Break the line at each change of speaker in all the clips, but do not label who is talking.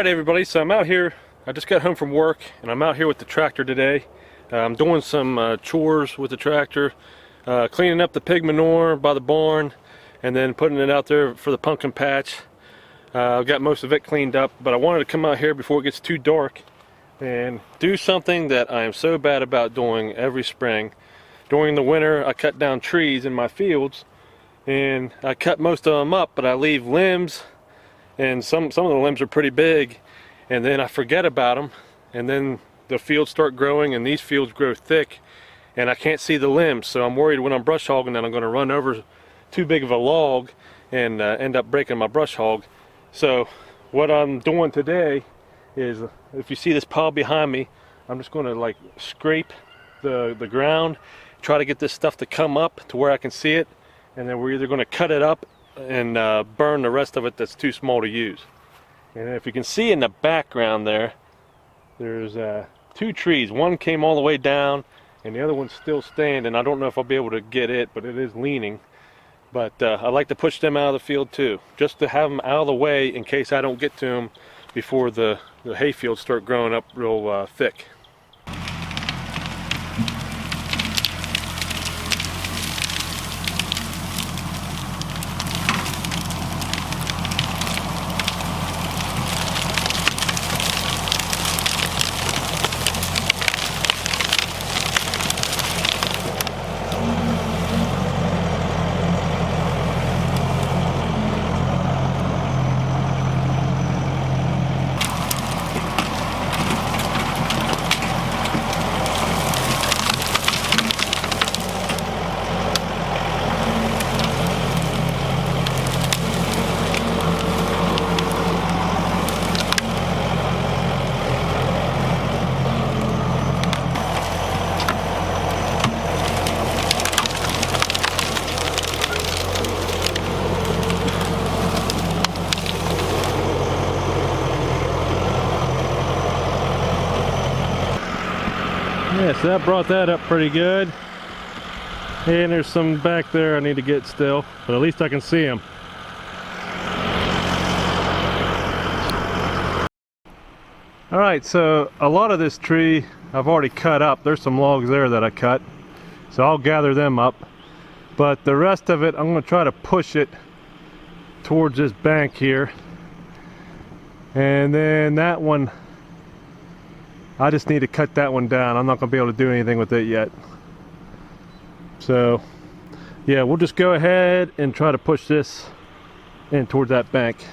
Alright everybody, so I'm out here. I just got home from work and I'm out here with the tractor today. I'm doing some chores with the tractor, cleaning up the pig manure by the barn and then putting it out there for the pumpkin patch. I've got most of it cleaned up, but I wanted to come out here before it gets too dark and do something that I am so bad about doing every spring. During the winter I cut down trees in my fields and I cut most of them up, but I leave limbs, and some of the limbs are pretty big, and then I forget about them, and then the fields start growing and these fields grow thick and I can't see the limbs, so I'm worried when I'm brush hogging that I'm going to run over too big of a log and end up breaking my brush hog. So what I'm doing today is, if you see this pile behind me, I'm just going to like scrape the ground, try to get this stuff to come up to where I can see it, and then we're either going to cut it up and burn the rest of it that's too small to use. And if you can see in the background there's two trees. One came all the way down and the other one's still standing. I don't know if I'll be able to get it, but it is leaning. But I like to push them out of the field too, just to have them out of the way in case I don't get to them before the hay fields start growing up real thick. Yeah, so that brought that up pretty good. And there's some back there I need to get still, but at least I can see them. Alright, so a lot of this tree I've already cut up. There's some logs there that I cut, so I'll gather them up. But the rest of it, I'm going to try to push it towards this bank here. And then that one, I just need to cut that one down. I'm not going to be able to do anything with it yet. So yeah, we'll just go ahead and try to push this in towards that bank.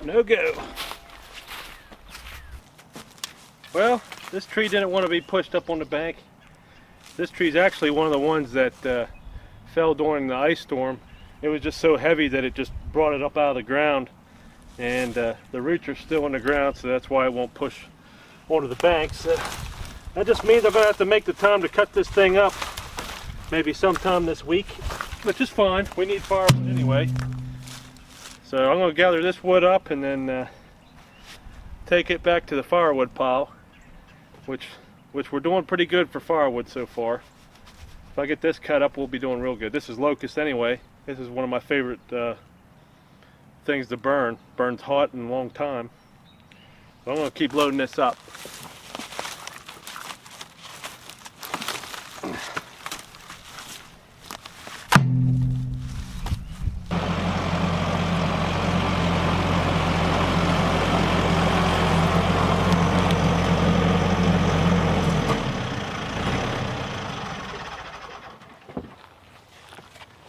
No go. Well, this tree didn't want to be pushed up on the bank. This tree is actually one of the ones that fell during the ice storm. It was just so heavy that it just brought it up out of the ground, and the roots are still in the ground, so that's why it won't push onto the bank. So that just means I'm going to have to make the time to cut this thing up maybe sometime this week, which is fine. We need firewood anyway. So I'm going to gather this wood up and then take it back to the firewood pile, which we're doing pretty good for firewood so far. If I get this cut up, we'll be doing real good. This is locust anyway. This is one of my favorite things to burn. Burns hot and a long time. So I'm going to keep loading this up.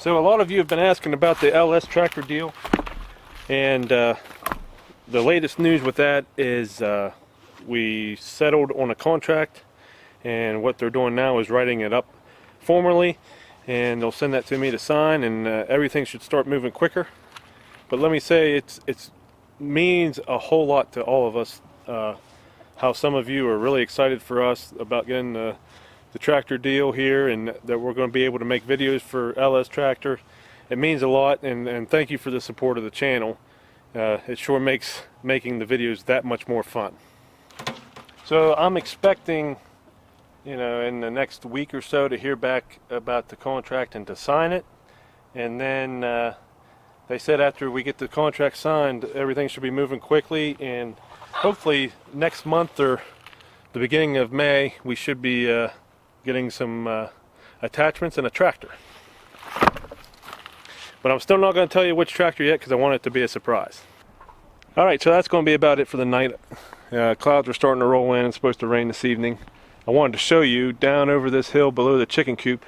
So a lot of you have been asking about the LS tractor deal, and the latest news with that is we settled on a contract, and what they're doing now is writing it up formally, and they'll send that to me to sign, and everything should start moving quicker. But let me say, it's means a whole lot to all of us, how some of you are really excited for us about getting the tractor deal here, and that we're going to be able to make videos for LS Tractor. It means a lot, and thank you for the support of the channel. It sure makes making the videos that much more fun. So I'm expecting, you know, in the next week or so to hear back about the contract and to sign it. And then they said after we get the contract signed, everything should be moving quickly, and hopefully next month or the beginning of May we should be getting some attachments and a tractor. But I'm still not going to tell you which tractor yet because I want it to be a surprise. Alright, so that's going to be about it for the night. Clouds are starting to roll in. It's supposed to rain this evening. I wanted to show you down over this hill below the chicken coop.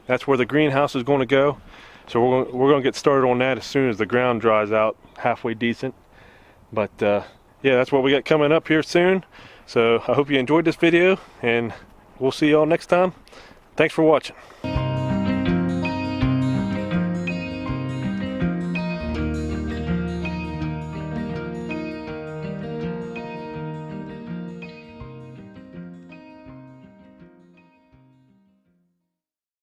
That's where the greenhouse is going to go. So we're going to get started on that as soon as the ground dries out halfway decent. But yeah, that's what we got coming up here soon. So I hope you enjoyed this video, and we'll see y'all next time. Thanks for watching.